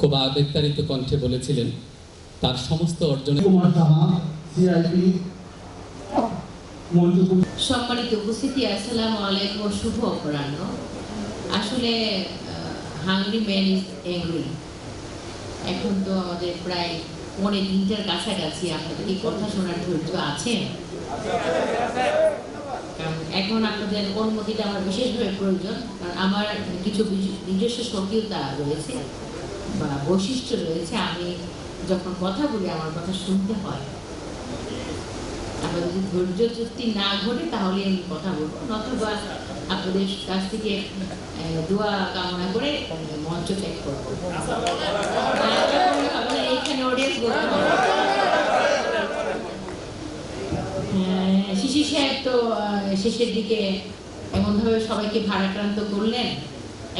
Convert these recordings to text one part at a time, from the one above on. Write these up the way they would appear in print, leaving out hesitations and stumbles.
খুব আবেগতাড়িত কণ্ঠে বলেছিলেন তার সমস্ত অর্জনে। সম্মানিত উপস্থিতি, আসসালামু আলাইকুম, শুভ অপরাহ্ন। আসলে হাংরি ম্যান ইজ অ্যাংরি। এখন তো আমাদের প্রায় 3:45 কাছাকাছি। আপনাদের এই কথা শোনার ধৈর্য আছেন? কারণ এখন আপনাদের অনুমতিটা আমার বিশেষভাবে প্রয়োজন, কারণ আমার কিছু নিজস্ব স্বকীয়তা রয়েছে বা বৈশিষ্ট্য রয়েছে। আমি যখন কথা বলি আমার কথা শুনতে হয়। আপনাদের যদি ধৈর্য চুক্তি না ঘটে তাহলে আমি কথা বলবো, নতুবা আপনাদের কাছ থেকে দোয়া কামনা করে মঞ্চ ত্যাগ করবো। এইখানে অডিয়েন্স করতে হবে। শিশির সাহেব তো শেষের দিকে এমনভাবে সবাইকে ভারাক্রান্ত করলেন।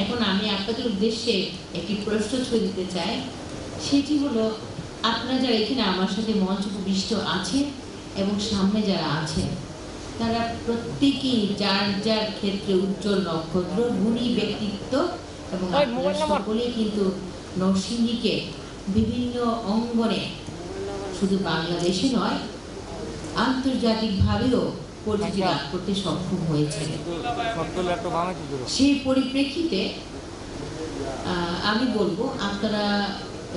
এখন আমি আপনাদের উদ্দেশ্যে একটি প্রশ্ন ছুঁয়ে দিতে চাই। সেটি হলো, আপনারা যারা এখানে আমার সাথে মঞ্চ উপবিষ্ট আছেন এবং সামনে যারা আছেন, তারা প্রত্যেকেই যার যার ক্ষেত্রে উজ্জ্বল নক্ষত্র, গুণী ব্যক্তিত্ব, এবং সকলেই কিন্তু নরসিংদীকে বিভিন্ন অঙ্গনে শুধু বাংলাদেশে নয় আন্তর্জাতিকভাবেও পরিচিতি লাভ করতে সক্ষম হয়েছে। সেই পরিপ্রেক্ষিতে আমি বলবো, আপনারা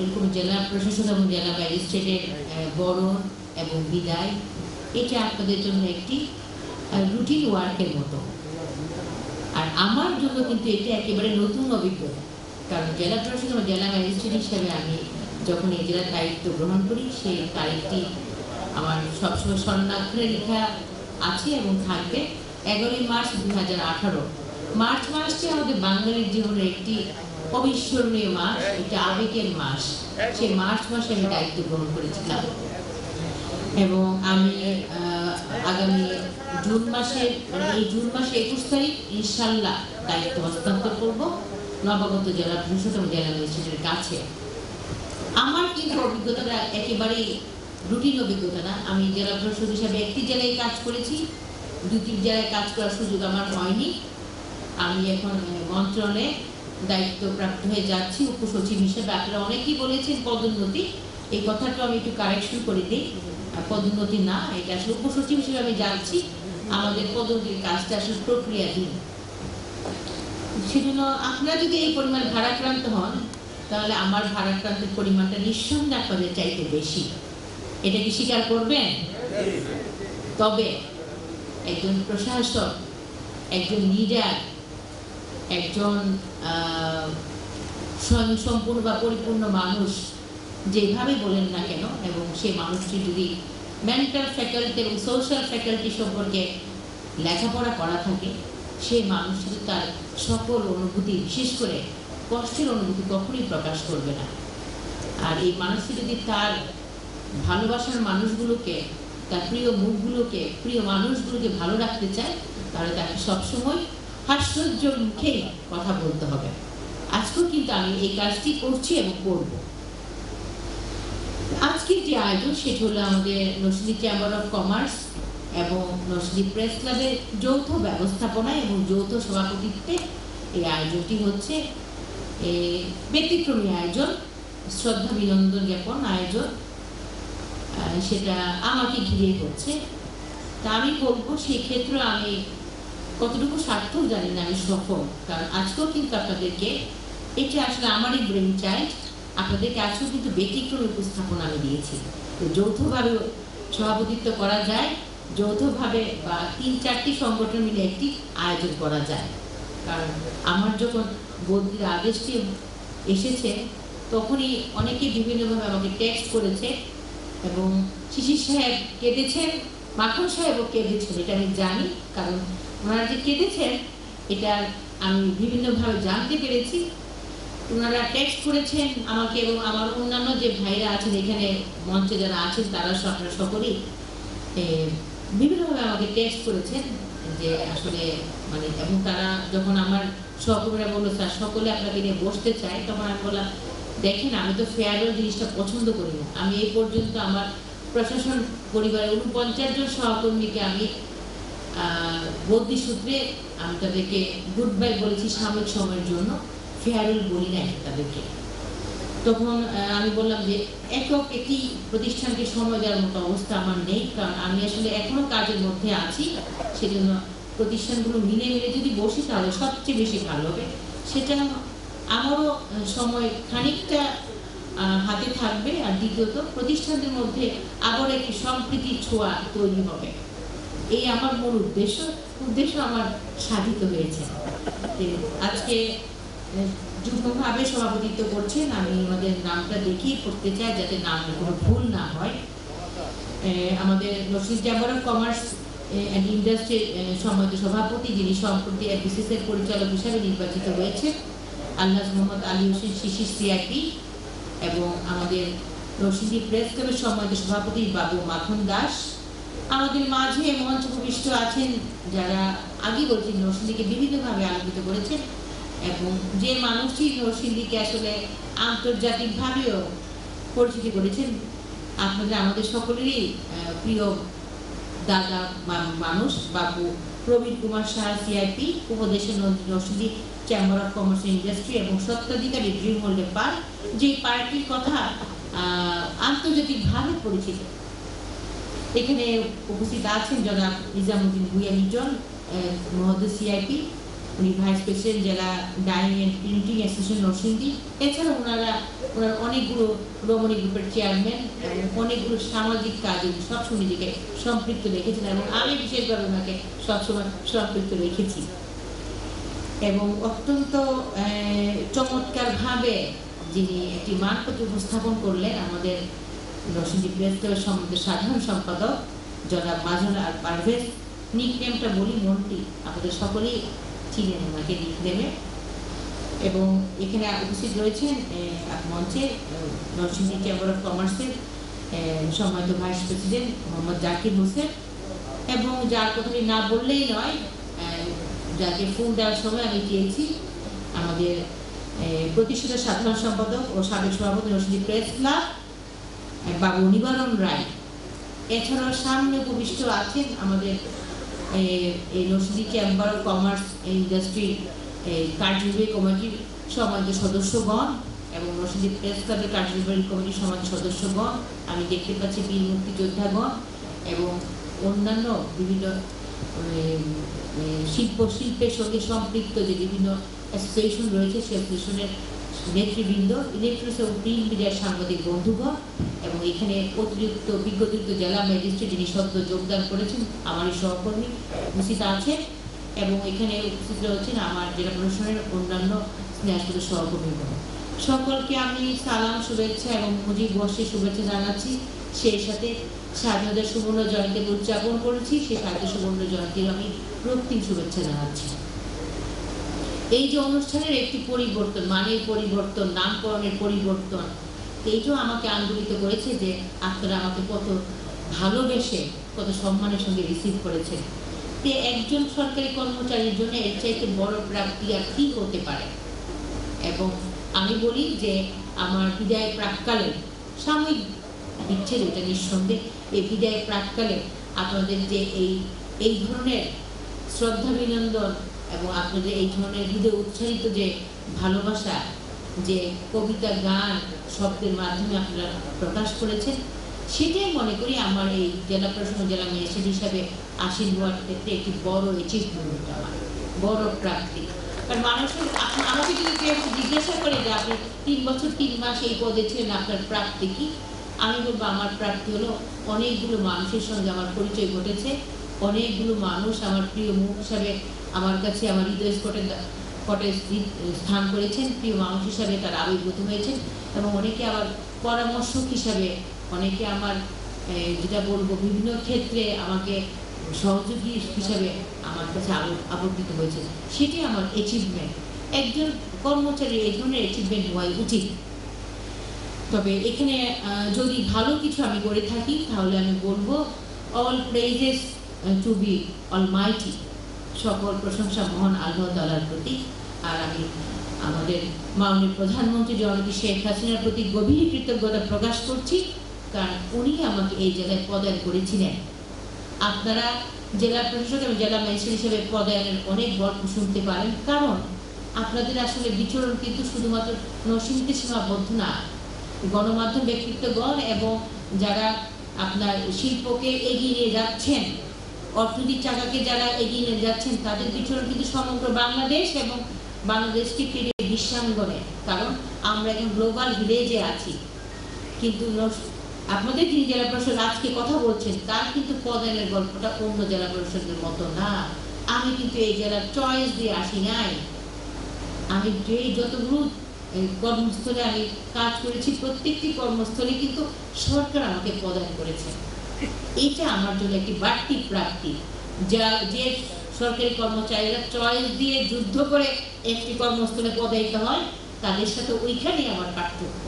এরকম জেলা প্রশাসক এবং জেলা ম্যাজিস্ট্রেটের বরণ এবং বিদায়, এটা আপনাদের জন্য একটি রুটিন ওয়ার্কের মতো। আর আমার জন্য কিন্তু এটা একেবারে নতুন অভিজ্ঞতা, কারণ জেলা প্রশাসক এবং জেলা ম্যাজিস্ট্রেট হিসাবে আমি যখন এই জেলার দায়িত্ব গ্রহণ করি, সেই তারিখটি আমার সবসময় স্বর্ণাক্ষরে লেখা আছে এবং থাকবে 11 মার্চ 2018। মার্চ মাসটি আমাদের বাঙালির জীবনের একটি অবিস্মরণীয় মাস, এটা আবেগের মাস। সেই মার্চ মাসে আমি দায়িত্ব গ্রহণ করেছিলাম এবং আমি আগামী জুন মাসের এই জুন মাসে 21 তারিখ ইনশাল্লাহ দায়িত্ব হস্তান্তর করব নবাগত জেলা প্রশাসক এবং জেলা ম্যাজিস্ট্রেটের কাছে। আমার কিন্তু অভিজ্ঞতাটা একেবারেই রুটিন অভিজ্ঞতা না। আমি জেলা প্রশাসক হিসাবে একটি জেলায় কাজ করেছি, 2টি জেলায় কাজ করার সুযোগ আমার হয়নি। আমি এখন মন্ত্রণালয়ে দায়িত্বপ্রাপ্ত হয়ে যাচ্ছি উপসচিব হিসেবে। আপনারা অনেকেই বলেছেন পদোন্নতি, এই কথাটা আমি একটু কারেকশন করে দিই। পদোন্নতি না, এটা আসলে উপসচিব হিসেবে আমি যাচ্ছি। আমাদের পদোন্নতির কাজটা আসলে প্রক্রিয়াধীন। সেজন্য আপনারা যদি এই পরিমাণ ভারাক্রান্ত হন, তাহলে আমার ভারাক্রান্তের পরিমাণটা নিঃসন্দেহে আপনাদের চাইতে বেশি। এটা কি স্বীকার করবেন? তবে একজন প্রশাসক, একজন লিডার, একজন স্বয়ংসম্পূর্ণ বা পরিপূর্ণ মানুষ যেভাবে বলেন না কেন, এবং সেই মানুষটি যদি মেন্টাল ফ্যাকাল্টি এবং সোশ্যাল ফ্যাকাল্টি সম্পর্কে লেখাপড়া করা থাকে, সেই মানুষটি তার সকল অনুভূতি, বিশেষ করে কষ্টের অনুভূতি, কখনোই প্রকাশ করবে না। আর এই মানুষটি যদি তার ভালোবাসার মানুষগুলোকে, তার প্রিয় মুখগুলোকে, প্রিয় মানুষগুলোকে ভালো রাখতে চায়, তাহলে তাকে সবসময় হাস্যোজ্জ্বল মুখে কথা বলতে হবে। আজকেও কিন্তু আমি এই কাজটি করছি এবং করব। আজকের যে আয়োজন সেটি হলো আমাদের নরসিংদী চেম্বার অফ কমার্স এবং নরসিংদী প্রেস ক্লাবের যৌথ ব্যবস্থাপনায় এবং যৌথ সভাপতিত্বে এই আয়োজনটি হচ্ছে। ব্যতিক্রমী আয়োজন, শ্রদ্ধা বিনন্দন জ্ঞাপন আয়োজন, সেটা আমাকে ঘিরে করছে। তা আমি বলবো, সেই ক্ষেত্রে আমি কতটুকু সার্থক জানি না, আমি সফল। কারণ আজকেও কিন্তু আপনাদেরকে, এটা আসলে আমারই ব্রেন চাইল্ড, আপনাদেরকে আজকেও কিন্তু ব্যতিক্রমী উপস্থাপন আমি দিয়েছি। তো যৌথভাবে সভাপতিত্ব করা যায়, যৌথভাবে বা 3-4টি সংগঠন মিলে একটি আয়োজন করা যায়। কারণ আমার যখন বদলির আদেশটি এসেছে, তখনই অনেকে বিভিন্নভাবে আমাকে টেক্সট করেছে এবং শিশির সাহেব কেঁদেছেন, মাখন সাহেবও কেঁদেছেন, এটা আমি জানি। কারণ ওনারা যে কেঁদেছেন এটা আমি বিভিন্নভাবে জানতে পেরেছি। ওনারা টেক্সট করেছেন আমাকে এবং আমার অন্যান্য যে ভাইরা আছেন এখানে মঞ্চে যারা আছেন, তারা আপনারা সকলেই বিভিন্নভাবে আমাকে টেক্সট করেছেন যে আসলে মানে, এবং তারা যখন আমার সহকর্মীরা বললো স্যার সকলে আপনাকে নিয়ে বসতে চায়, তখন আমি বললাম, দেখেন আমি তো ফেয়ারওয়েল জিনিসটা পছন্দ করি না। আমি এই পর্যন্ত আমার প্রশাসন পরিবারের 49 জন সহকর্মীকে আমি বদলি সূত্রে আমি তাদেরকে গুড বাই বলেছি সাময়িক সময়ের জন্য, ফেয়ারওয়েল বলি নাই তাদেরকে। তখন আমি বললাম যে একক একটি প্রতিষ্ঠানকে সময় দেওয়ার মতো অবস্থা আমার নেই, কারণ আমি আসলে এখনো কাজের মধ্যে আছি। সেজন্য প্রতিষ্ঠানগুলো মিলে মিলে যদি বসি তাহলে সবচেয়ে বেশি ভালো হবে। সেটা আমারও সময় খানিকটা হাতে থাকবে, আর দ্বিতীয়ত প্রতিষ্ঠানদের মধ্যে আবার একটি সম্প্রীতির ছোঁয়া তৈরি হবে। এই আমার মূল উদ্দেশ্য আমার সাধিত হয়েছে। আজকে যুগ্মভাবে সভাপতিত্ব করছেন, আমি আমাদের নামটা দেখিয়ে পড়তে চাই যাতে নামে কোনো ভুল না হয়। আমাদের Narsingdi chamber of commerce and ইন্ডাস্ট্রির সম্মানিত সভাপতি, যিনি সম্প্রতি বিসিএস এর পরিচালক হিসাবে নির্বাচিত হয়েছে, আলহাজ মোহাম্মদ আলী হোসেন শিশির সিআইপি, এবং আমাদের নরসিংদী প্রেস ক্লাবের সম্মানিত সভাপতি বাবু মাখন দাস। আমাদের মাঝে মঞ্চ উপবিষ্ট আছেন যারা আগে বলছেন নরসিংদীকে বিভিন্নভাবে আলোকিত করেছেন, এবং যে মানুষটি নরসিংদীকে আসলে আন্তর্জাতিকভাবেও পরিচিতি করেছেন, আপনাদের আমাদের সকলেরই প্রিয় দাদা মানুষ বাবু প্রবীণ কুমার সাহা সিআইপি, উপদেশের Narsingdi chamber of commerce industry এবং স্বত্বাধিকারী ড্রিম হোল্ডে পার্ক, যে পার্কটির কথা আন্তর্জাতিকভাবে পরিচিত। এখানে উপস্থিত আছেন জনাব নিজামুদ্দিন ভুইয়া লিটন, মহোদয় সিআইপি, উনি ভাইস প্রেসিডেন্ট জেলা dining and printing association Narsingdi. এছাড়া ওনার অনেকগুলো রমণী গ্রুপের চেয়ারম্যান, অনেকগুলো সামাজিক কাজে সবসময় নিজেকে সম্পৃক্ত রেখেছেন, এবং আমি বিশেষভাবে ওনাকে সবসময় সম্পৃক্ত রেখেছি। এবং অত্যন্ত চমৎকারভাবে যিনি একটি মানপত্র উপস্থাপন করলেন আমাদের নরসিংদী প্রেস ক্লাবের সম্মানিত সাধারণ সম্পাদক জনাব মাজহার আর পারভেজ, নিকনেমটা বলি মন্টি, আপনাদের সকলেই চিনেন ওনাকে নিকনেমে। এবং এখানে উপস্থিত রয়েছেন মঞ্চে নরসিংদী চেম্বার অফ কমার্সের সম্মানিত ভাইস প্রেসিডেন্ট মোহাম্মদ জাকির হোসেন, এবং যার কথাটি না বললেই নয়, যাকে ফুল দেওয়ার সময় আমি চেয়েছি, আমাদের প্রতিষ্ঠিত সাধারণ সম্পাদক ও সাবেক সভাপতি নরসিংদী প্রেস ক্লাব বাবু নিবারণ রায়। এছাড়াও সামনে উপবিষ্ট আছেন আমাদের এই নরসিংদী চেম্বার অফ কমার্স ইন্ডাস্ট্রির কার্যনির্বাহী কমিটির সম্মানিত সদস্যগণ এবং নরসিংদী প্রেস ক্লাবের কার্যনির্বাহী কমিটির সম্মানিত সদস্যগণ। আমি দেখতে পাচ্ছি বীর মুক্তিযোদ্ধাগণ এবং অন্যান্য বিভিন্ন শিল্পের সঙ্গে সম্পৃক্ত যে বিভিন্ন অ্যাসোসিয়েশন রয়েছে, সেই অ্যাসোসিয়েশনের নেতৃবৃন্দ, ইলেকট্রনিক্স এবং প্রিন্ট মিডিয়ার সাংবাদিক বন্ধুগণ, এবং এখানে বিজ্ঞতিরিক্ত জেলা ম্যাজিস্ট্রেট যিনি সদ্য যোগদান করেছেন আমারই সহকর্মী উপস্থিত আছেন, এবং এখানে উপস্থিত রয়েছেন আমার জেলা প্রশাসনের অন্যান্য স্নেহাস্পদ সহকর্মীগণ। সকলকে আমি সালাম, শুভেচ্ছা এবং মুজিব বর্ষের শুভেচ্ছা জানাচ্ছি। সেই সাথে স্বাধীনতার সুবর্ণ জয়ন্তী উদযাপন করেছি, সেই স্বাধীনতা সুবর্ণ জয়ন্তীর আমি রক্তিম শুভেচ্ছা জানাচ্ছি। এই যে অনুষ্ঠানের একটি পরিবর্তন, মানের পরিবর্তন, নামকরণের পরিবর্তন, এইটাও আমাকে আন্দোলিত করেছে যে আপনারা আমাকে কত ভালোবেসে কত সম্মানের সঙ্গে রিসিভ করেছেন। যে একজন সরকারি কর্মচারীর জন্য এর চাইতে বড় প্রাপ্তি আর কি হতে পারে। এবং আমি বলি যে আমার বিদায় প্রাককালে সাময়িক বিচ্ছেদ, এটা নিঃসন্দেহে, এই বিদায় প্রাককালে আপনাদের যে এই ধরনের শ্রদ্ধা বিনন্দন এবং আপনাদের এই ধরনের হৃদয় উচ্চারিত যে ভালোবাসা, যে কবিতা, গান, শব্দের মাধ্যমে আপনারা প্রকাশ করেছেন, সেটাই মনে করি আমার এই জেলা প্রশাসন, জেলা ম্যাজিস্ট্রেট হিসাবে আসীন হওয়ার ক্ষেত্রে একটি বড় অ্যাচিভমেন্ট, আমার বড় প্রাপ্তি। কারণ মানুষের আমাকে যদি কেউ জিজ্ঞাসা করে যে আপনি 3 বছর 3 মাস এই পদে ছিলেন, আপনার প্রাপ্তি কি, আমি বলবো আমার প্রাপ্তি হলো অনেকগুলো মানুষের সঙ্গে আমার পরিচয় ঘটেছে, অনেকগুলো মানুষ আমার প্রিয় মুখ হিসাবে আমার কাছে আমার হৃদয় স্পটে স্থান করেছেন, প্রিয় মানুষ হিসাবে তারা আবির্ভূত হয়েছেন, এবং অনেকে আবার পরামর্শক হিসাবে, অনেকে আমার যেটা বলবো বিভিন্ন ক্ষেত্রে আমাকে সহযোগী হিসাবে আমার কাছে আবর্তিত হয়েছে। সেটি আমার অ্যাচিভমেন্ট। একজন কর্মচারী এই ধরনের অ্যাচিভমেন্ট হওয়াই উচিত। তবে এখানে যদি ভালো কিছু আমি করে থাকি তাহলে আমি বলবো অল প্রেইজেস টু বি অলমাইটি, সকল প্রশংসা মহান আল্লাহ তাআলার প্রতি। আর আমি আমাদের মাননীয় প্রধানমন্ত্রী জননেত্রী শেখ হাসিনার প্রতি গভীর কৃতজ্ঞতা প্রকাশ করছি, কারণ উনি আমাকে এই জায়গায় পদায়ন করেছিলেন। আপনারা জেলা প্রশাসক এবং জেলা ম্যাজিস্ট্রেট হিসেবে পদায়নের অনেক গল্প শুনতে পারেন, কারণ আপনাদের আসলে বিচরণ কিন্তু শুধুমাত্র নরসিংদীতে সীমাবদ্ধ না। গণমাধ্যম ব্যক্তিত্বগণ এবং যারা আপনার শিল্পকে এগিয়ে নিয়ে যাচ্ছেন, অর্থনীতির চাকাকে যারা এগিয়ে নিয়ে যাচ্ছেন, তাদের বিচরণ কিন্তু সমগ্র বাংলাদেশ এবং বাংলাদেশকে পেরিয়ে বিশ্বাঙ্গনে। কারণ আমরা এখন গ্লোবাল ভিলেজে আছি। কিন্তু আপনাদের যিনি জেলা পরিষদ আজকে কথা বলছেন, তার কিন্তু পদায়নের গল্পটা অন্য জেলা পরিষদের মতো না। আমি কিন্তু এই জেলার চয়েস দিয়ে আসি নাই। আমি যতগুলো কর্মস্থলে আমি কাজ করেছি, প্রত্যেকটি কর্মস্থলে কিন্তু সরকার আমাকে প্রদান করেছে। এটা আমার জন্য একটি বাড়তি প্রাপ্তি। যে সরকারি কর্মচারীরা চয়েস দিয়ে যুদ্ধ করে একটি কর্মস্থলে পদায়িত হয়, তাদের সাথে ওইখানেই আমার পার্থক্য।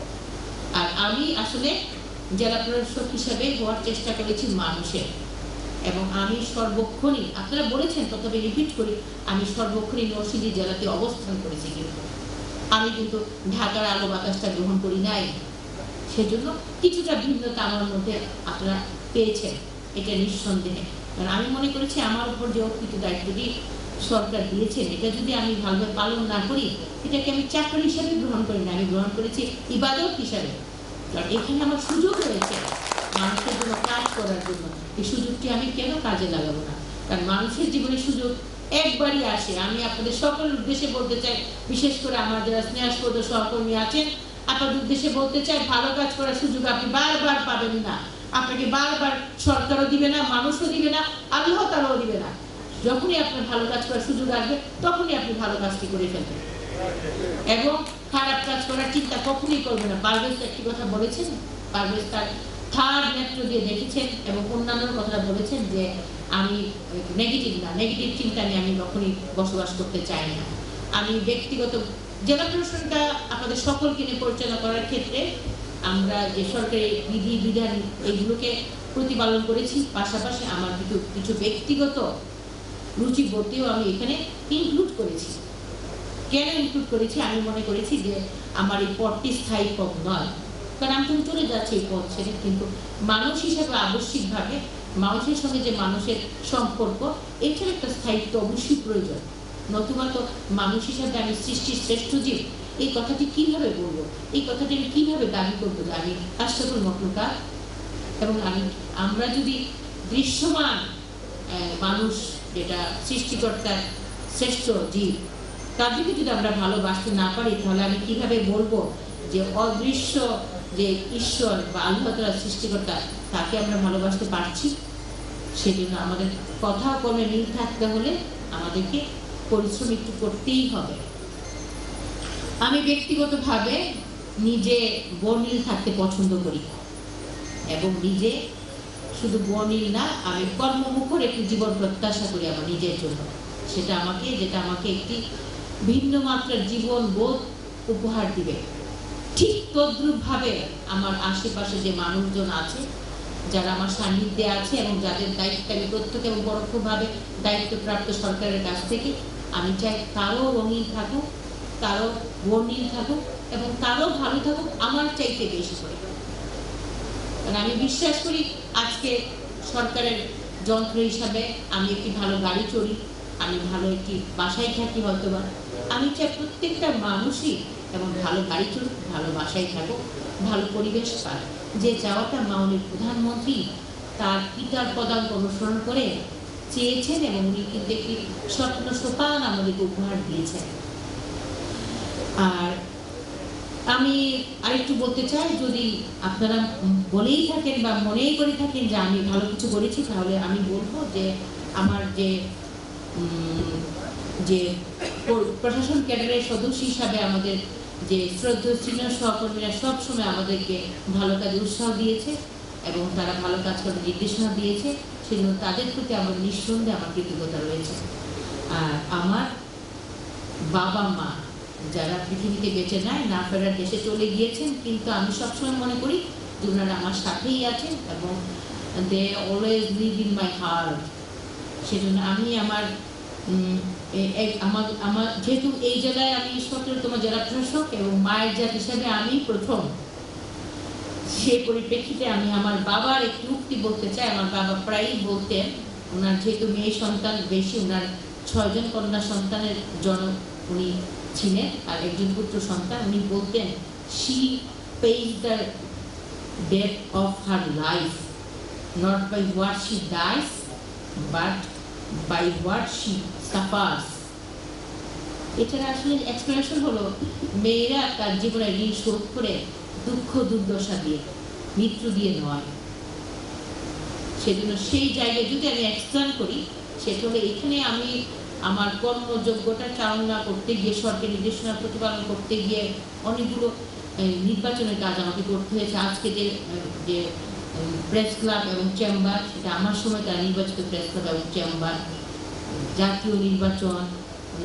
আর আমি আসলে জেলা প্রশাসক হিসাবে হওয়ার চেষ্টা করেছি মানুষের, এবং আমি সর্বক্ষণই, আপনারা বলেছেন তবে রিপিট করি, আমি সর্বক্ষণই নরসিংদী জেলাতে অবস্থান করেছি। কিন্তু আমি কিন্তু ঢাকার আলো বাতাসটা গ্রহণ করি নাই। সেজন্য কিছুটা ভিন্নতা আমার মধ্যে আপনারা পেয়েছেন, এটা নিঃসন্দেহে। কারণ আমি মনে করেছি আমার উপর যে অর্পিত দায়িত্বটি সরকার দিয়েছেন, এটা যদি আমি ভালোভাবে পালন না করি, এটাকে আমি চাকরি হিসাবে গ্রহণ করি না, আমি গ্রহণ করেছি ইবাদত হিসাবে। কারণ এখানে আমার সুযোগ রয়েছে মানুষের জন্য কাজ করার জন্য। এই সুযোগটি আমি কেন কাজে লাগাবো না? কারণ মানুষের জীবনে সুযোগ একবারই আসে। আমি আপনাদের সকল উদ্দেশ্যে বলতে চাই, বিশেষ করে আমার যারা স্নেহাস্পদ সহকর্মী আছেন, আপনাদের উদ্দেশ্যে বলতে চাই, ভালো কাজ করার সুযোগ আপনি বারবার পাবেন না। আপনাকে বারবার সরকারও দিবে না, মানুষও দিবে না, আল্লাহ তাআলাও দিবে না। যখনই আপনার ভালো কাজ করার সুযোগ আসবে, তখনই আপনি ভালো কাজটি করে ফেলবেন এবং খারাপ কাজ করার চিন্তা কখনোই করবেন না। পারভেজ একটি কথা বলেছেন, পারভেজ তার থার্ড মেট্রো দিয়ে দেখেছেন এবং অন্যান্য কথা বলেছেন যে আমি নেগেটিভ চিন্তা নিয়ে আমি কখনই বসবাস করতে চাই না। আমি ব্যক্তিগত জেলা প্রশাসনটা আপনাদের সকলকে নিয়ে পরিচালনা করার ক্ষেত্রে আমরা যে সরকারি বিধান এইগুলোকে প্রতিপালন করেছি, পাশাপাশি আমার কিছু ব্যক্তিগত রুচিবোধেও আমি এখানে ইনক্লুড করেছি। কেন ইনক্লুড করেছি? আমি মনে করেছি যে আমার এই পদটি স্থায়ী পদ নয়, কারণ আমি তো চলে যাচ্ছি এই পদ ছেড়ে, কিন্তু মানুষ হিসেবে আবশ্যিকভাবে মানুষের সঙ্গে যে মানুষের সম্পর্ক, এটার একটা স্থায়িত্ব অবশ্যই প্রয়োজন। নতুবা তো মানুষ হিসাবে আমি সৃষ্টির শ্রেষ্ঠ জীব, এই কথাটি কিভাবে বলবো? এই কথাটি আমি কিভাবে দাবি করবো যে আমি আশরাফুল মখলুকাত? এবং আমরা যদি দৃশ্যমান মানুষ, যেটা সৃষ্টিকর্তার শ্রেষ্ঠ জীব, তাদেরকে যদি আমরা ভালোবাসতে না পারি, তাহলে আমি কিভাবে বলবো যে অদৃশ্য যে ঈশ্বর বা আল্লাহ তাআলা সৃষ্টিকর্তা, তাকে আমরা ভালোবাসতে পারছি? সেজন্য আমাদের কথা কর্মে মিল থাকতে হলে আমাদেরকে পরিশ্রম একটু করতেই হবে। আমি ব্যক্তিগতভাবে নিজে বর্ণিল থাকতে পছন্দ করি এবং নিজে শুধু বর্ণিল না, আমি কর্মমুখর একটি জীবন প্রত্যাশা করি আমার নিজের জন্য। যেটা আমাকে একটি ভিন্ন মাত্রার জীবন বোধ উপহার দিবে। ঠিক তদ্রূপভাবে আমার আশেপাশে যে মানুষজন আছে, যারা আমার সান্নিধ্যে আছে এবং যাদের দায়িত্ব আমি প্রত্যক্ষ এবং পরোক্ষভাবে দায়িত্বপ্রাপ্ত সরকারের কাছ থেকে, আমি চাই তারও রঙিন থাকুক, তারও বর্ণিল থাকুক এবং তারও ভালো থাকুক আমার চাইতে বেশি করে। কারণ আমি বিশ্বাস করি আজকে সরকারের যন্ত্র হিসাবে আমি একটি ভালো গাড়ি চড়ি, আমি ভালো একটি বাসায় থাকি হয়তোবা। আমি চাই প্রত্যেকটা মানুষই এবং ভালো গাড়ি চড়ুক, ভালো বাসায় থাকুক, ভালো পরিবেশ পাক। যে চাওয়াটা মাননীয় প্রধানমন্ত্রী তার পিতার পদাঙ্ক অনুসরণ করে চেয়েছেন এবং উনি কিন্তু একটি স্বপ্ন সোপান আমাদেরকে উপহার দিয়েছেন। আর আমি আরেকটু বলতে চাই, যদি আপনারা বলেই থাকেন বা মনেই করে থাকেন যে আমি ভালো কিছু করেছি, তাহলে আমি বলবো যে আমার যে প্রশাসন ক্যাডারের সদস্য হিসাবে আমাদের যে শ্রদ্ধেয় সিনিয়র সহকর্মীরা সবসময় আমাদেরকে ভালো কাজে উৎসাহ দিয়েছে এবং তারা ভালো কাজ করার নির্দেশনা দিয়েছে, সেজন্য তাদের প্রতি আমার নিঃসন্দেহে আমার কৃতজ্ঞতা রয়েছে। আর আমার বাবা মা যারা পৃথিবীতে বেঁচে নাই, না ফেরার দেশে চলে গিয়েছেন, কিন্তু আমি সবসময় মনে করি যে ওনারা আমার সাথেই আছেন এবং they always live in my heart. সেজন্য আমি আমার যেহেতু এই জেলায় আমি 17তম জেলা প্রশাসক এবং মায়ের জাত হিসাবে আমি প্রথম, সেই পরিপ্রেক্ষিতে আমি আমার বাবার একটি উক্তি বলতে চাই। আমার বাবা প্রায়ই বলতেন, ওনার যেহেতু মেয়ে সন্তান বেশি, ওনার 6 জন কন্যা সন্তানের জনক উনি ছিলেন আর একজন পুত্র সন্তান। উনি বলতেন, she pays the debt of her life not by what she dies but by what she suffers. এছাড়া আসলে এক্সপ্লেনেশন হলো, মেয়েরা তার জীবনের ঋণ শোধ করে দুঃখ দুর্দশা দিয়ে, মৃত্যু দিয়ে নয়। সেজন্য সেই জায়গায় যদি আমি এক্সপ্লেন করি, সেটা হলো এখানে আমি আমার কর্মযোগ্যতা চালনা করতে গিয়ে, সরকারি নির্দেশনা প্রতিপালন করতে গিয়ে অনেকগুলো নির্বাচনের কাজ আমাকে করতে হয়েছে। আজকে যে প্রেস ক্লাব এবং চেম্বার, সেটা আমার সময় তারা নির্বাচিত প্রেস ক্লাব এবং চেম্বার, জাতীয় নির্বাচন,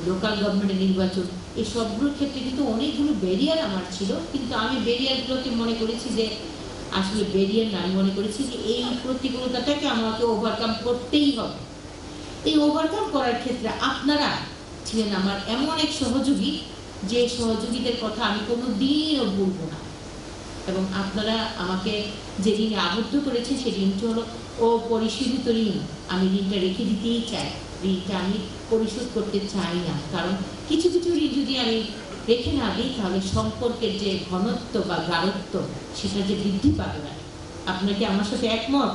লোকাল গভর্নমেন্টের নির্বাচন, এই সবগুলোর ক্ষেত্রে কিন্তু অনেকগুলো ব্যারিয়ার আমার ছিল। কিন্তু আমি ব্যারিয়ারগুলোকে মনে করেছি যে আসলে ব্যারিয়ার না, আমি মনে করেছি যে এই প্রতিকূলতাটাকে আমাকে ওভারকাম করতেই হবে। এই ওভারকাম করার ক্ষেত্রে আপনারা ছিলেন আমার এমন এক সহযোগী, যে সহযোগীদের কথা আমি কোনো দিনও ভুলবো না। এবং আপনারা আমাকে যে ঋণে আবদ্ধ করেছে, সেই ঋণটি হলো অপরিশোধিত ঋণ। আমি ঋণটা রেখে দিতেই চাই, ঋণটা আমি পরিশোধ করতে চাই না। কারণ কিছু কিছু ঋণ যদি আমি রেখে না দিই, তাহলে সম্পর্কের যে ঘনত্ব বা গাঢ়ত্ব, সেটা যে বৃদ্ধি পাবে না। আপনারা কি আমার সাথে একমত?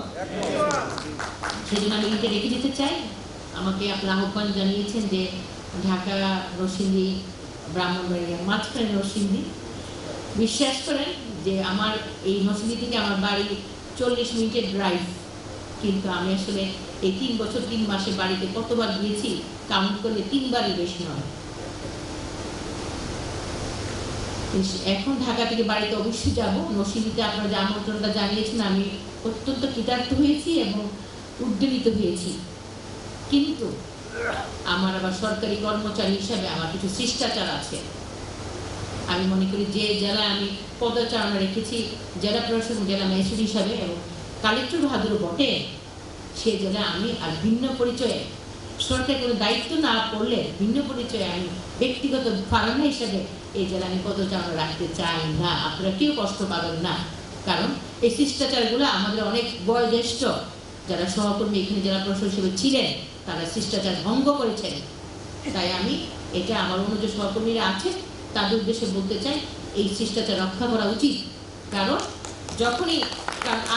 সেজন্য আমি ঋণটা রেখে দিতে চাই। আমাকে আপনারা আহ্বান জানিয়েছেন যে ঢাকা, নরসিংদী, ব্রাহ্মণবাড়িয়া, মাঝখানে নরসিংদী। বিশ্বাস করেন যে আমার এই নরসিংদী থেকে আমার বাড়ি 40 মিনিটের ড্রাইভ, কিন্তু আমি আসলে এই 3 বছর 3 মাসে বাড়িতে কতবার গিয়েছি কাউন্ট করলে 3 বারের বেশি নয়। এখন ঢাকা থেকে বাড়িতে অবশ্যই যাব। নরসিংদীতে আপনারা যে আমন্ত্রণটা জানিয়েছেন, আমি অত্যন্ত কৃতার্থ হয়েছি এবং উদ্বেলিত হয়েছি। কিন্তু আমার আবার সরকারি কর্মচারী হিসাবে আমার কিছু শিষ্টাচার আছে। আমি মনে করি যে জেলায় আমি পদচারণা রেখেছি, জেলা প্রশাসন, জেলা ম্যাজিস্ট্রেট হিসাবে এবং কালেক্টর বাহাদুর বটে, সে জেলায় আমি আর ভিন্ন পরিচয়ে, সরকারের কোনো দায়িত্ব না পড়লে ভিন্ন পরিচয়ে আমি ব্যক্তিগত ফারানা হিসাবে এই জেলায় আমি পদচারণা রাখতে চাই না। আপনারা কেউ কষ্ট পাবেন না, কারণ এই শিষ্টাচারগুলো আমাদের অনেক বয়োজ্যেষ্ঠ যারা সহকর্মী এখানে জেলা প্রশাসক হিসেবে ছিলেন, তারা শিষ্টাচার ভঙ্গ করেছেন। তাই আমি এটা আমার অন্য যে সহকর্মীরা আছে তাদের উদ্দেশ্যে বলতে চাই, এই শিষ্টাচার রক্ষা করা উচিত। কারণ যখনই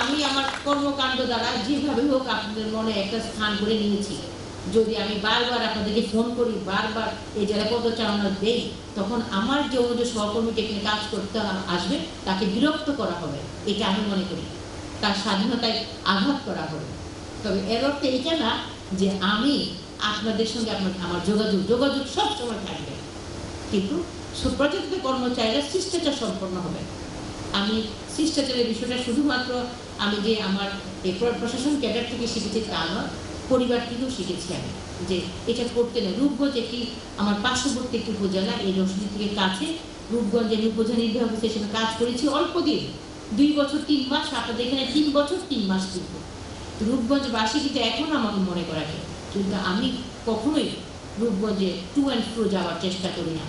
আমি আমার কর্মকাণ্ড দ্বারা যেভাবে হোক আপনাদের মনে একটা স্থান করে নিয়েছি, যদি আমি বারবার আপনাদেরকে ফোন করি, বারবার এই জেলায় পদচারণা দেই, তখন আমার যে অন্য যে সহকর্মীকে এখানে কাজ করতে আসবে তাকে বিরক্ত করা হবে। এটা আমি মনে করি তার স্বাধীনতায় আঘাত করা হবে। তবে এর অর্থ এটা না যে আমি আপনাদের সঙ্গে আমার যোগাযোগ সবসময় থাকবে, কিন্তু সুপ্রতিষ্ঠিত কর্মচারীরা শিষ্টাচার সম্পন্ন হবে। আমি শিষ্টাচারের বিষয়টা শুধুমাত্র আমি যে আমার এই প্রশাসন ক্যাডার থেকে শিখেছি তা নয়, পরিবার থেকেও শিখেছি আমি যে এটা করতে নেই। রূপগঞ্জ একটি আমার পার্শ্ববর্তী একটি উপজেলা, এই নরসিংদী থেকে কাছে। রূপগঞ্জে আমি উপজেলা নির্বাহী অফিসের সাথে কাজ করেছি অল্প দিন, 2 বছর 3 মাস। আপনাদের এখানে 3 বছর 3 মাস কিন্তু রূপগঞ্জবাসী কিন্তু এখন আমাকে মনে করাকে, কিন্তু আমি কখনোই রূপগঞ্জে টু অ্যান্ড ফ্রো যাওয়ার চেষ্টা করি না।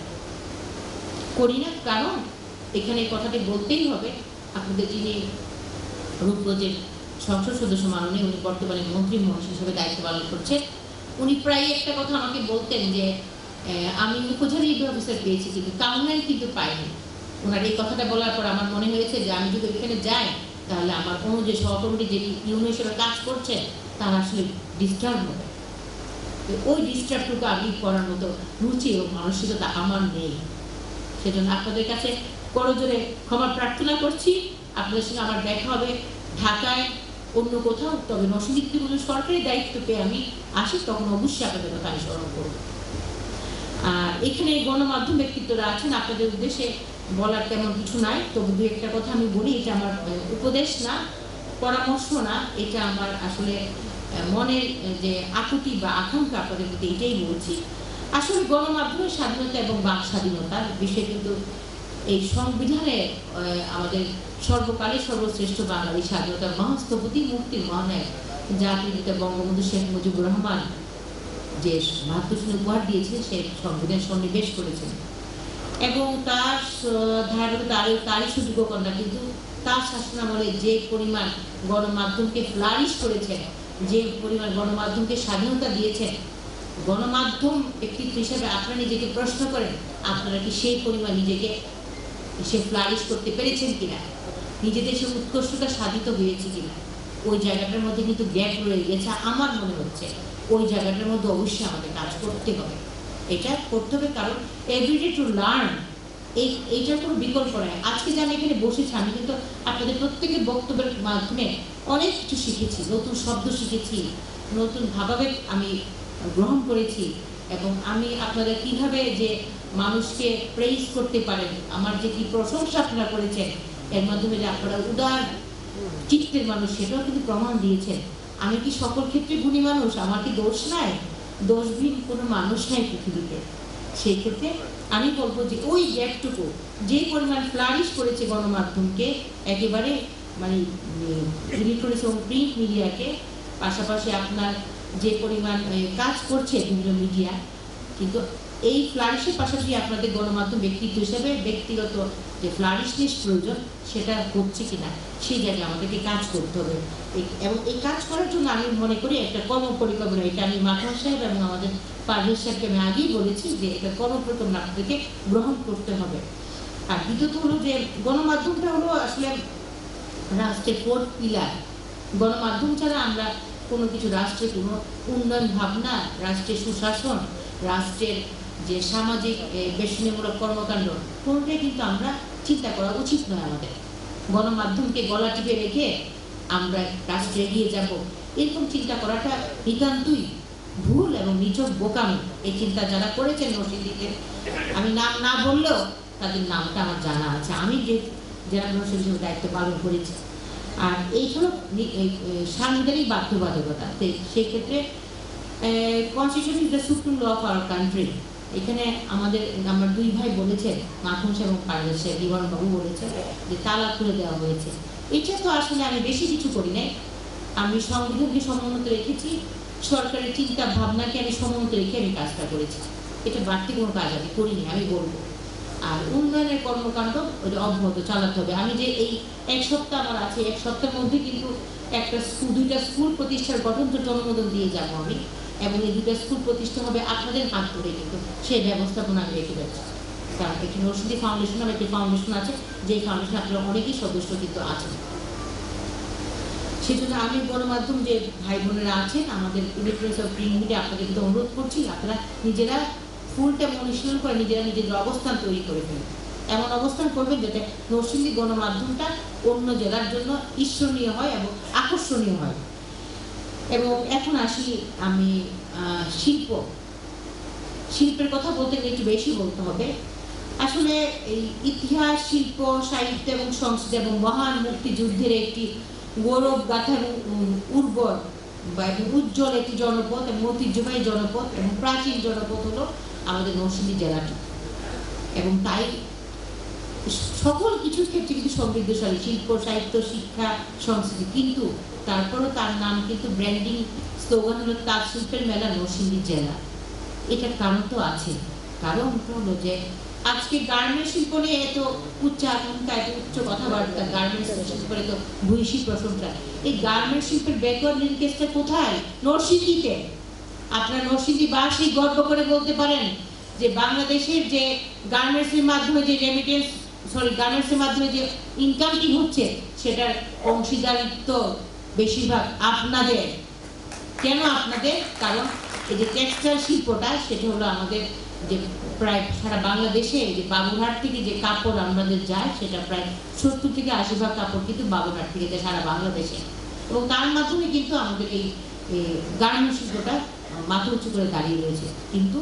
কারণ এখানে কথাটি বলতেই হবে, আপনাদের যিনি রূপগঞ্জের সংসদ সদস্য মাননীয়, উনি বর্তমানে মন্ত্রী মহাশয় হিসেবে দায়িত্ব পালন করছেন। উনি প্রায় একটা কথা আমাকে বলতেন যে আমি উপজেলা নির্বাহী অফিসার পেয়েছি কিন্তু কাউন্সিলর কিন্তু পাইনি। ওনার এই কথাটা বলার পর আমার মনে হয়েছে যে আমি যদি এখানে যাই, তাহলে আমার কোনো যে সহকর্মী যে ইউনো হিসেবে কাজ করছে তারা আসলে ডিস্টার্ব হবে। ওই ডিস্টার্বটুকু আমি করার মতো রুচি ও মানসিকতা আমার নেই। সেজন্য আপনাদের কাছে করজোরে ক্ষমা প্রার্থনা করছি। আপনাদের সঙ্গে আমার দেখা হবে ঢাকায় অন্য কোথাও, তবে নরসিংদীতে কোনো সরকারি দায়িত্ব পেয়ে আমি আসি, তখন অবশ্যই আপনাদের কথা আমি স্মরণ করব। আর এখানে গণমাধ্যম ব্যক্তিত্বরা আছেন, আপনাদের উদ্দেশ্যে বলার তেমন কিছু নাই, তবু 2-একটা কথা আমি বলি। এটা আমার উপদেশ না, পরামর্শ না, এটা আমার আসলে মনের যে আকুতি বা আকাঙ্ক্ষা, আপনাদের প্রতি এটাই বলছি। আসলে গণমাধ্যমের স্বাধীনতা এবং বাক স্বাধীনতার বিষয়ে কিন্তু এই সংবিধানে আমাদের সর্বকালের সর্বশ্রেষ্ঠ বাঙালি স্বাধীনতার মহাস্থপতি মুক্তির মহানায়ক জাতির পিতা বঙ্গবন্ধু শেখ মুজিবুর রহমান যে ভারতভূষণ উপহার দিয়েছিলেন, সে সংবিধান সন্নিবেশ করেছেন এবং তার ধারাবাহিকতা তারই সুযোগ্য কন্যা। কিন্তু তার শাসনামলে যে পরিমাণ গণমাধ্যমকে ফ্লারিশ করেছেন, যে পরিমাণ গণমাধ্যমকে স্বাধীনতা দিয়েছেন, গণমাধ্যম ব্যক্তিত্ব হিসেবে আপনারা নিজেকে প্রশ্ন করেন, আপনারা কি সেই পরিমাণ নিজেকে ফ্লারিশ করতে পেরেছেন কিনা, নিজেদের সে উৎকর্ষতা সাধিত হয়েছে কিনা? ওই জায়গাটার মধ্যে কিন্তু গ্যাপ রয়ে গেছে। আমার মনে হচ্ছে ওই জায়গাটার মধ্যে অবশ্যই আমাদের কাজ করতে হবে। এটা করতে হবে, কারণ এভরিডে টু লার্ন, এইটার কোনো বিকল্প নয়। আজকে যে আমি এখানে বসেছি, আমি কিন্তু আপনাদের প্রত্যেকের বক্তব্যের মাধ্যমে অনেক কিছু শিখেছি, নতুন শব্দ শিখেছি, নতুন ভাবাবেগ আমি গ্রহণ করেছি, এবং আমি আপনারা কিভাবে যে মানুষকে প্রেইজ করতে পারেন, আমার যে কি প্রশংসা আপনারা করেছেন, এর মাধ্যমে যে আপনারা উদার চিত্তের মানুষ, সেটাও কিন্তু প্রমাণ দিয়েছেন। আমি কি সকল ক্ষেত্রে গুণী মানুষ? আমার কি দোষ নাই? দোষবিহীন কোনো মানুষ নাই পৃথিবীতে। সেই ক্ষেত্রে আমি বলবো যে ওই গ্যাপটুকু যে পরিমাণ ফ্লারিশ করেছে গণমাধ্যমকে, একেবারে মানে ইলেকট্রনিক্স এবং প্রিন্ট মিডিয়াকে, পাশাপাশি আপনার যে পরিমাণ কাজ করছে বিভিন্ন মিডিয়া, কিন্তু এই ফ্লারিশের পাশাপাশি আপনাদের গণমাধ্যম ব্যক্তিত্ব হিসেবে ব্যক্তিগত যে ফ্লারিশনেস প্রয়োজন, সেটা হচ্ছে কিনা সেই জায়গায় আমাদেরকে কাজ করতে হবে। এবং এই কাজ করার জন্য আমি মনে করি একটা কর্মপরিকল্পনা, এটা আমি মাখন সাহেব এবং আমাদের পারভেজ সাহেবকে আমি আগেই বলেছি যে এটা কর্মপরিকল্পনা আপনাদেরকে গ্রহণ করতে হবে। আর দ্বিতীয়ত হলো যে গণমাধ্যমটা হলো আসলে রাষ্ট্রের ফোর্থ পিলার। গণমাধ্যম ছাড়া আমরা কোনো কিছু, রাষ্ট্রের কোনো উন্নয়ন ভাবনা, রাষ্ট্রের সুশাসন, রাষ্ট্রের যে সামাজিক বেষ্টনীমূলক কর্মকাণ্ড, কোনোটাই কিন্তু আমরা চিন্তা করা উচিত নয় আমাদের। গণমাধ্যমকে গলা টিপে রেখে আমরা রাষ্ট্রে এগিয়ে যাব, এরকম চিন্তা করাটা নিতান্তই ভুল এবং নিছক বোকামি। এই চিন্তা যারা করেছেন নরসিংদীতে, আমি নাম না বললেও তাদের নামটা আমার জানা আছে, আমি যে জেলা প্রশাসক হিসেবে দায়িত্ব পালন করেছি। আর এই হলো সাংবিধানিক বাধ্যবাধকতা। সেক্ষেত্রে constitution is the supreme law of our country. এখানে আমাদের আমার দুই ভাই বলেছেন, মাখন সাহেব এবং পারভেজ সাহেব, বাবু বলেছেন যে তালা খুলে দেওয়া হয়েছে। এটা তো আসলে আমি বেশি কিছু করি নাই, আমি সংবিধানকে সমুন্নত রেখেছি, সরকারের চিন্তা ভাবনাকে আমি সমুন্নত রেখে আমি কাজটা করেছি। এটা বাড়তি কোনো কাজ আমি করিনি, আমি বলবো। আর উন্নয়নের কর্মকাণ্ড ওটা অব্যাহত চালাতে হবে। আমি যে এই এক সপ্তাহ আমার আছে, এক সপ্তাহের মধ্যে কিন্তু দুইটা স্কুল প্রতিষ্ঠার গঠনতন্ত্র অনুমোদন দিয়ে যাবো আমি, এবং এই দুইটা স্কুল প্রতিষ্ঠা হবে আপনাদের হাত ধরে, কিন্তু সেই ব্যবস্থাপনা আমি রেখে যাচ্ছি। কারণ একটি নরসিংদী ফাউন্ডেশন নামে একটি ফাউন্ডেশন আছে, যেই ফাউন্ডেশন আপনারা অনেকেই সদস্য কিন্তু আছেন। সেজন্য আমি গণমাধ্যম যে ভাই বোনেরা আছেন, আমাদের ইলেকট্রনিক্স অফ প্রিন্ট মিডিয়া, আপনাদের কিন্তু অনুরোধ করছি আপনারা নিজেরা ফুলটা অনুশীলন করে নিজেরা নিজেদের অবস্থান তৈরি করে ফেলেন। এমন অবস্থান করবেন যাতে নরসিংদী গণমাধ্যমটা অন্য জেলার জন্য ঈর্ষণীয় হয় এবং আকর্ষণীয় হয়। এবং এখন আসি আমি শিল্পের কথা বলতে গেলে একটু বেশি বলতে হবে। আসলে এই ইতিহাস, শিল্প, সাহিত্য এবং সংস্কৃতি এবং মহান মুক্তিযুদ্ধের একটি গৌরব গাথা এবং উর্বর এবং উজ্জ্বল একটি জনপদ এবং ঐতিহ্যবাহী জনপদ এবং প্রাচীন জনপদ হলো আমাদের নরসিংদী জেলাটি। এবং তাই সকল কিছুর ক্ষেত্রে কিন্তু সমৃদ্ধশালী, শিল্প, সাহিত্য, শিক্ষা, সংস্কৃতি, কিন্তু তারপরও তার নাম কিন্তু ব্র্যান্ডিং স্লোগান হলো তাঁত শিল্পের মেলা নরসিংদী জেলা। এটার কারণ তো আছে। কারণটা হলো যে আজকে গার্মেন্টস শিল্প নিয়ে এত উচ্চ আকাঙ্ক্ষা, এত উচ্চ কথাবার্তা, গার্মেন্টস শিল্পের এত ভূয়সী প্রশংসা। এই গার্মেন্টস শিল্পের ব্যাকওয়ার্ড লিঙ্কেজটা কোথায়? নরসিংদীতে। আপনারা নরসিংদীবাসী গর্ব করে বলতে পারেন যে বাংলাদেশের যে গার্মেন্টসের মাধ্যমে যে গার্মেন্টসের মাধ্যমে যে ইনকামটি হচ্ছে, সেটার অংশীদারিত্ব বেশিরভাগ আপনাদের। কেন আপনাদের? কারণ এই যে টেক্সটাইল শিল্পটা, সেটা হলো আমাদের যে প্রায় সারা বাংলাদেশে যে বাবুরহাট থেকে যে কাপড় আমাদের যায়, সেটা প্রায় 70 থেকে 80% কাপড় কিন্তু বাবুরহাট থেকে যায় সারা বাংলাদেশে। এবং তার মাধ্যমে কিন্তু আমাদের এই গার্মেন্টস শিল্পটা মাথা উঁচু করে দাঁড়িয়ে রয়েছে। কিন্তু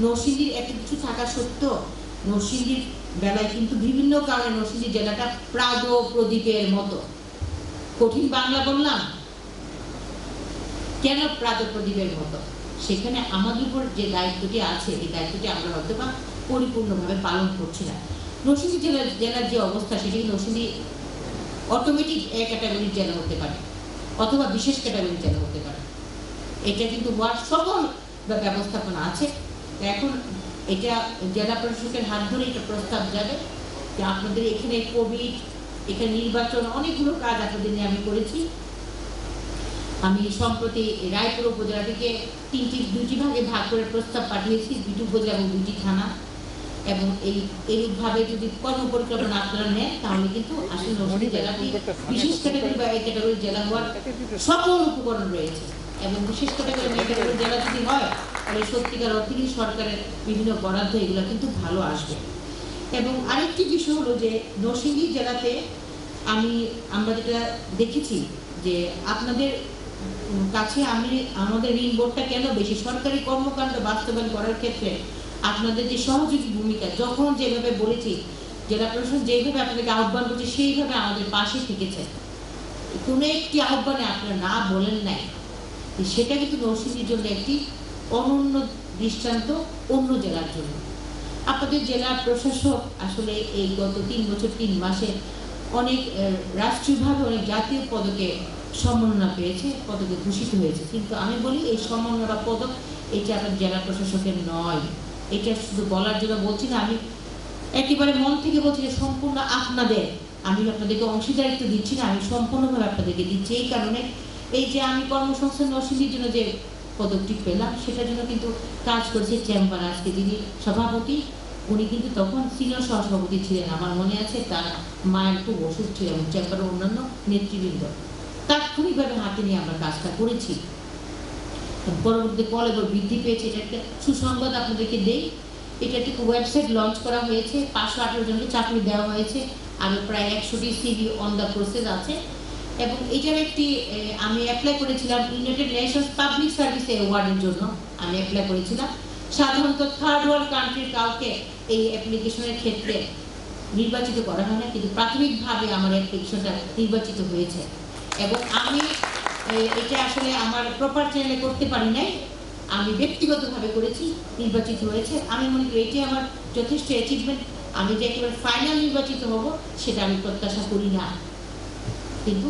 নরসিংদীর এত কিছু থাকা সত্ত্বেও নরসিংদীর বেলায় কিন্তু বিভিন্ন কারণে নরসিংদী জেলাটা প্রাদ প্রদীপের মতো। কঠিন বাংলা বললাম কেন প্রাদ প্রদীপের মতো? সেখানে আমাদের উপর যে দায়িত্বটি আছে, এই দায়িত্বটি আমরা হয়তো বা পরিপূর্ণভাবে পালন করছি না। নরসিংদী জেলার যে অবস্থা, সেটি নরসিংদী অটোমেটিক এ ক্যাটাগরির জেলা হতে পারে অথবা বিশেষ ক্যাটাগরির জেলা হতে পারে। এটা কিন্তু হওয়ার সকল ব্যবস্থাপনা আছে। এখন এটা জেলা প্রশাসকের হাত ধরে এটা প্রস্তাব যাবে যে আপনাদের এখানে কোভিড, এখানে নির্বাচন, অনেকগুলো কাজ আপনাদের নিয়ে আমি করেছি। আমি সম্প্রতি রায়পুর উপজেলাটিকে দুটি ভাগে ভাগ করে প্রস্তাব পাঠিয়েছি, 2টি উপজেলা এবং 2টি থানা। এবং এইভাবে যদি কর্মপরিকল্পনা আপনারা নেন তাহলে কিন্তু আসলে নরসিংদী জেলাটি বিশেষ ক্যাটাগরি বা এই ক্যাটাগরির জেলা হওয়ার সকল উপকরণ রয়েছে। এবং বিশেষ ক্যাটাগরি বা এই ক্যাটাগরির জেলা যদি হয় তাহলে সত্যিকার অর্থে সরকারের বিভিন্ন বরাদ্দ এগুলো কিন্তু ভালো আসবে। এবং আরেকটি বিষয় হলো যে নরসিংদী জেলাতে আমরা যেটা দেখেছি যে আপনাদের কাছে আমাদের ঋণ বোর্ডটা কেন বেশি সরকারি কর্মকাণ্ড বাস্তবায়ন করার ক্ষেত্রে আপনাদের যে সহযোগী ভূমিকা, যখন যেভাবে বলেছি জেলা প্রশাসন যেভাবে আপনাদেরকে আহ্বান করছে সেইভাবে আমাদের পাশে থেকেছে। কোনো একটি আহ্বানে আপনারা না বলেন নাই, সেটা কিন্তু নরসিংদীর জন্য একটি অনন্য দৃষ্টান্ত অন্য জেলার জন্য। আপনাদের জেলা প্রশাসক আসলে এই গত 3 বছর 3 মাসে অনেক রাষ্ট্রীয়ভাবে অনেক জাতীয় পদকে সম্মাননা পেয়েছে, পদকে ভূষিত হয়েছে। কিন্তু আমি বলি এই সম্মাননা বা পদক এটা আপনার জেলা প্রশাসকের নয়। এটা শুধু বলার জন্য বলছি না, আমি একেবারে মন থেকে বলছি যে সম্পূর্ণ আপনাদের। আমি আপনাদেরকে অংশীদারিত্ব দিচ্ছি না, আমি সম্পূর্ণভাবে আপনাদেরকে দিচ্ছি। এই কারণে এই যে আমি কর্মসংস্থান নরসিংদীর জন্য যে পদকটি পেলাম সেটার জন্য কিন্তু কাজ করেছে চেম্বার। আজকে যিনি সভাপতি উনি কিন্তু তখন সিনিয়র সহসভাপতি ছিলেন, আমার মনে আছে। তার মায়ের খুব ওষুধ ছিল এবং চেম্বারের অন্যান্য নেতৃবৃন্দ তাৎক্ষণিকভাবে হাতে নিয়ে আমরা কাজটা করেছি। পরবর্তীতে কলেবর বৃদ্ধি পেয়েছে, এটা একটা সুসংবাদ আপনাদেরকে দেই। এটা একটি ওয়েবসাইট লঞ্চ করা হয়েছে, 518 জনকে চাকরি দেওয়া হয়েছে, আরও প্রায় 100টি সিভি অন দ্য প্রসেস আছে। এবং এটার একটি আমি অ্যাপ্লাই করেছিলাম ইউনাইটেড নেশনস পাবলিক সার্ভিস অ্যাওয়ার্ডের জন্য। আমি অ্যাপ্লাই করেছিলাম। সাধারণত থার্ড ওয়ার্ল্ড কান্ট্রির কাউকে এই অ্যাপ্লিকেশনের ক্ষেত্রে নির্বাচিত করা হয় না, কিন্তু প্রাথমিকভাবে আমার অ্যাপ্লিকেশনটা নির্বাচিত হয়েছে। এবং আমি এটা আসলে আমার প্রপার চ্যানেলে করতে পারি নাই, আমি ব্যক্তিগতভাবে করেছি, নির্বাচিত হয়েছে। আমি মনে করি এটি আমার যথেষ্ট অ্যাচিভমেন্ট। আমি যে একেবারে ফাইনাল নির্বাচিত হব সেটা আমি প্রত্যাশা করি না, কিন্তু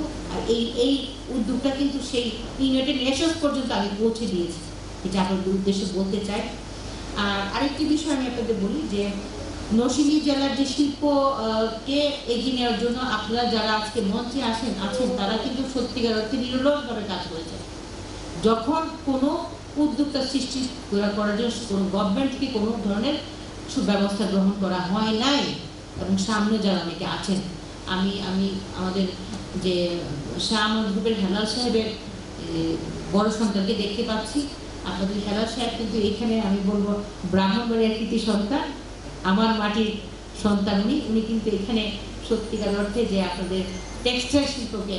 এই উদ্যোগটা কিন্তু সেই ইউনাইটেড নেশনস পর্যন্ত আমি পৌঁছে দিয়েছি, এটা আপনাদের উদ্দেশ্যে বলতে চাই। আর আরেকটি বিষয় আমি আপনাদের বলি যে নরসিংদী জেলার যে শিল্পকে এগিয়ে নেওয়ার জন্য আপনারা যারা আজকে মঞ্চে আছেন তারা কিন্তু সত্যিকার অর্থে নিরলসভাবে কাজ করেছে। যখন কোনো উদ্যোক্তা সৃষ্টি করার জন্য কোনো গভর্নমেন্ট থেকে কোনো ধরনের সুব্যবস্থা গ্রহণ করা হয় নাই, এবং সামনে যারা অনেকে আছেন, আমি আমাদের যে শাহ গ্রুপের হেলাল সাহেবের বড় সন্তানকে দেখতে পাচ্ছি। আপনাদের হেলাল সাহেব কিন্তু এখানে আমি বলবো ব্রাহ্মণবাড়িয়ার কৃতি সন্তান, আমার মাটির সন্তান। উনি কিন্তু এখানে সত্যিকার অর্থে যে আপনাদের টেক্সটাইল শিল্পকে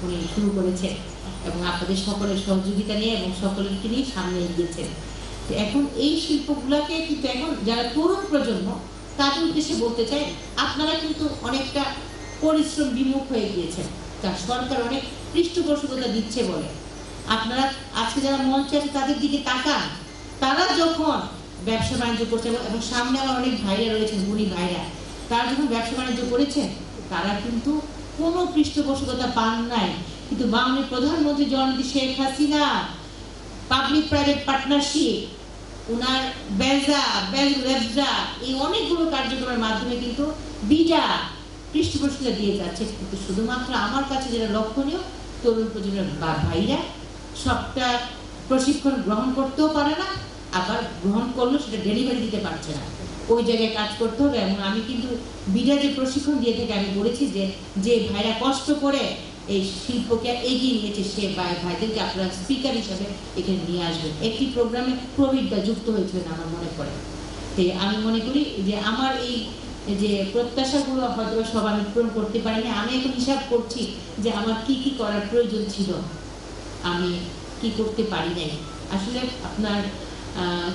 উনি শুরু করেছেন এবং আপনাদের সকলের সহযোগিতা নিয়ে এবং সকলকে নিয়ে সামনে এগিয়েছেন। এখন এই শিল্পগুলোকে কিন্তু এখন যারা তরুণ প্রজন্ম তাদের উদ্দেশ্যে বলতে চাই, আপনারা কিন্তু অনেকটা পরিশ্রম বিমুখ হয়ে গিয়েছেন, তার সরকার অনেক পৃষ্ঠপোষকতা দিচ্ছে বলে। আপনারা আজকে যারা মঞ্চে আছে তাদের দিকে তাকান, তারা যখন ব্যবসা বাণিজ্য করছে এবং সামনে আমার অনেক ভাইরা রয়েছেন, গুণী ভাইরা, তারা যখন ব্যবসা বাণিজ্য করেছেন তারা কিন্তু কোনো পৃষ্ঠপোষকতা পান নাই। কিন্তু বাংলাদেশের প্রধানমন্ত্রী জননেত্রী Sheikh Hasina public private partnership, উনার বেজা এই অনেকগুলো কার্যক্রমের মাধ্যমে কিন্তু বিজা পৃষ্ঠপোষকতা দিয়ে যাচ্ছে। কিন্তু শুধুমাত্র আমার কাছে যেটা লক্ষণীয়, তরুণ প্রজন্মের ভাইরা সবটা প্রশিক্ষণ গ্রহণ করতেও পারে না, আবার গ্রহণ করলেও সেটা ডেলিভারি দিতে পারছে না। ওই জায়গায় কাজ করতে হবে। এবং আমি কিন্তু বিজা যে প্রশিক্ষণ দিয়ে থেকে আমি বলেছি যে ভাইরা কষ্ট করে এই শিল্পকে এগিয়ে নিয়েছে সে ভাইদেরকে আপনারা স্পিকার হিসাবে এখানে নিয়ে আসবেন। একটি প্রোগ্রামে প্রবীরদা যুক্ত হয়েছিলেন আমার মনে পড়ে। আমি মনে করি যে আমার এই যে প্রত্যাশাগুলো হয়তো সব আমি পূরণ করতে পারিনি। আমি এখন হিসাব করছি যে আমার কি কি করার প্রয়োজন ছিল, আমি কি করতে পারি নাই। আসলে আপনার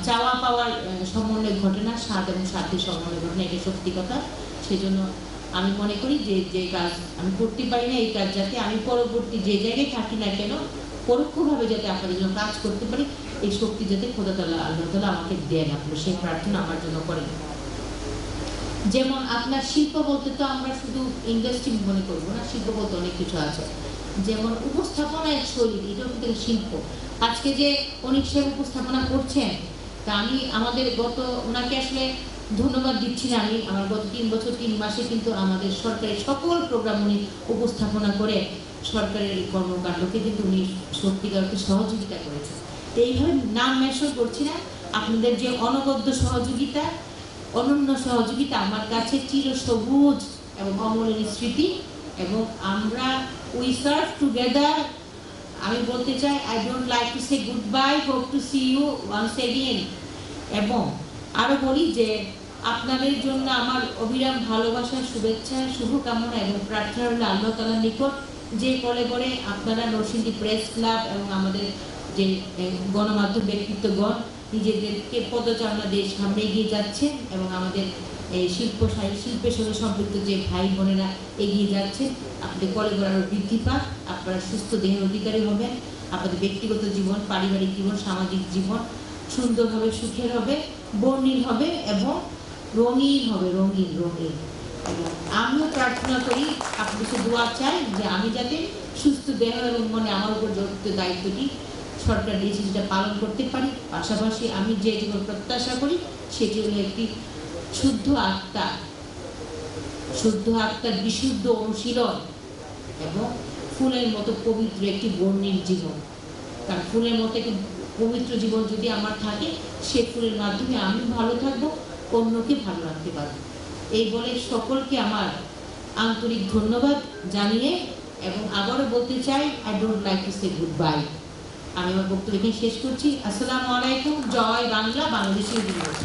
চাওয়া পাওয়ার সমন্বয় ঘটে না, স্বাদ এবং সাধ্যের সমন্বয় ঘটে না, এটা সত্যি কথা। সেজন্য আমি মনে করি যে কাজ আমি করতে পারি না, এই কাজ যাতে আমি পরবর্তী যে জায়গায় থাকি না কেন পরোক্ষভাবে যাতে আপনাদের জন্য কাজ করতে পারি, এই শক্তি যাতে খোদা তাআলা আল্লাহ তাআলা আমাকে দেন, আপনার সেই প্রার্থনা আমার জন্য করেন। যেমন আপনার শিল্প বলতে তো আমরা শুধু ইন্ডাস্ট্রি মনে করবো না, শিল্প বলতে অনেক কিছু আছে। যেমন উপস্থাপনা এক শৈলী, এটাও কিন্তু শিল্প। আজকে যে অনেক সাহেব উপস্থাপনা করছেন, তা আমি আমাদের ওনাকে আসলে ধন্যবাদ দিচ্ছি না, আমি আমার গত 3 বছর 3 মাসে কিন্তু আমাদের সরকারি সকল প্রোগ্রাম উনি উপস্থাপনা করে সরকারের এই কর্মকাণ্ডকে কিন্তু উনি সত্যিকার অর্থে সহযোগিতা করেছেন। তো এইভাবে নাম মেনশন করছি না, আপনাদের যে অনবদ্য সহযোগিতা, অনন্য সহযোগিতা আমার কাছে চিরসবুজ এবং অমূল্য স্মৃতি। এবং আমরা উই সার্ভ টুগেদার। আমি বলতে চাই, I don't like to say goodbye, hope to see you once again. এবং আরও বলি যে আপনাদের জন্য আমার অবিরাম ভালোবাসা, শুভেচ্ছা, শুভকামনা এবং প্রার্থনা হলো আল্লাহ তাআলার নিকট, যে কলে করে আপনারা নরসিংদী প্রেস ক্লাব এবং আমাদের যে গণমাধ্যম ব্যক্তিত্বগণ নিজেদেরকে পদচারণা দিয়ে সামনে এগিয়ে যাচ্ছেন এবং আমাদের এই শিল্পের সঙ্গে সম্পৃক্ত যে ভাই বোনেরা এগিয়ে যাচ্ছেন, আপনাদের কলে করে আরও বৃদ্ধি পাক, আপনারা সুস্থ দেহের অধিকারী হবেন, আপনাদের ব্যক্তিগত জীবন, পারিবারিক জীবন, সামাজিক জীবন সুন্দরভাবে সুখের হবে, বর্ণিল হবে এবং রঙিন হবে, রঙিন রঙিন। এবং আমিও প্রার্থনা করি, আপনাদের কাছে দোয়া চাই যে আমি যাতে সুস্থ দেহ এবং মনে আমার উপর জড়িত দায়িত্বটি সরকার দিয়েছে সেটা পালন করতে পারি। পাশাপাশি আমি যে জীবন প্রত্যাশা করি সেটি হলো একটি শুদ্ধ আত্মার বিশুদ্ধ অনুশীলন এবং ফুলের মতো পবিত্র একটি বর্ণিল জীবন। কারণ ফুলের মতো একটি পবিত্র জীবন যদি আমার থাকে, সে ফুলের মাধ্যমে আমি ভালো থাকবো, অন্যকে ভালো রাখতে পারবো। এই বলে সকলকে আমার আন্তরিক ধন্যবাদ জানিয়ে এবং আবারও বলতে চাই, I don't like to say good bye. আমি আমার বক্তব্য এখানে শেষ করছি। আসসালামু আলাইকুম। জয় বাংলা, বাংলাদেশের দিবস।